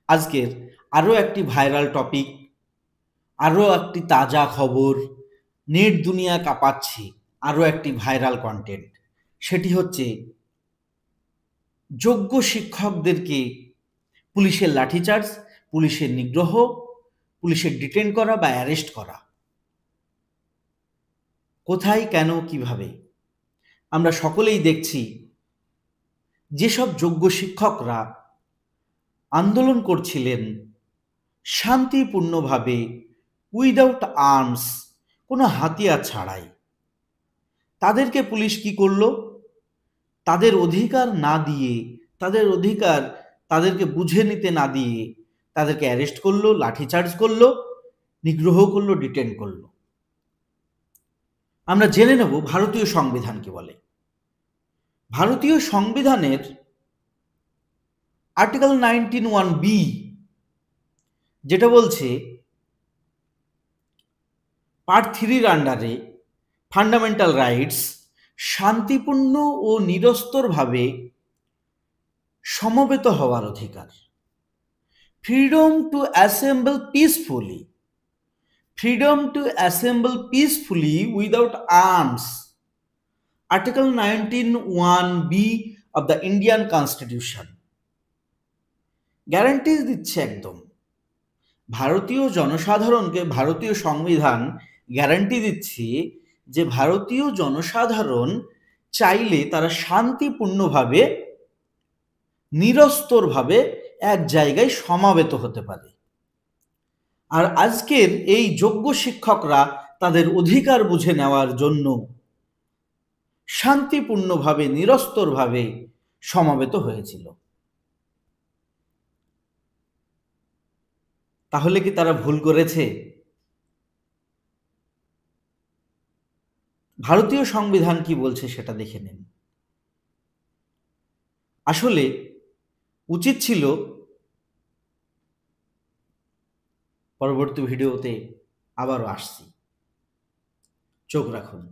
আজকের আরও একটি ভাইরাল টপিক, আরও একটি তাজা খবর, নেট দুনিয়া কাঁপাচ্ছে আরও একটি ভাইরাল কন্টেন্ট। সেটি হচ্ছে যোগ্য শিক্ষকদেরকে পুলিশের লাঠিচার্জ, পুলিশের নিগ্রহ, পুলিশের ডিটেন করা বা অ্যারেস্ট করা। কোথায়, কেন, কিভাবে? আমরা সকলেই দেখছি যেসব যোগ্য শিক্ষকরা আন্দোলন করছিলেন শান্তিপূর্ণভাবে, উইদাউট আর্মস, কোনো হাতিয়ার ছাড়াই, তাদেরকে পুলিশ কি করলো? তাদের অধিকার না দিয়ে, তাদের অধিকার তাদেরকে বুঝে নিতে না দিয়ে তাদেরকে অ্যারেস্ট করলো, লাঠিচার্জ করলো, নিগ্রহ করলো, ডিটেন করলো। আমরা জেনে নেব ভারতীয় সংবিধান কি বলে। ভারতীয় সংবিধানের আর্টিকেল 19(1)(b) যেটা বলছে পার্ট 3-র আন্ডারে ফান্ডামেন্টাল রাইটস শান্তিপূর্ণ ও নিরস্তরভাবে সমবেত হওয়ার অধিকার, freedom two assemble peacefully, freedom two assemble peacefully without arms, article 19(1)(b) of the Indian constitution guarantee দিচ্ছে একদম। ভারতীয় জনসাধারণকে ভারতীয় সংবিধান গ্যারান্টি দিচ্ছে যে ভারতীয় জনসাধারণ চাইলে তারা শান্তিপূর্ণভাবে, নিরস্তরভাবে এক জায়গায় সমাবেত হতে পারে। আর আজকের এই যোগ্য শিক্ষকরা তাদের অধিকার বুঝে নেওয়ার জন্য শান্তিপূর্ণভাবে, নিরস্তরভাবে সমাবেত হয়েছিল। তাহলে কি তারা ভুল করেছে? ভারতীয় সংবিধান কি বলছে সেটা দেখে নিন। আসলে উচিত ছিল পরবর্তী ভিডিওতে আবারও আসছি। চোখ রাখুন।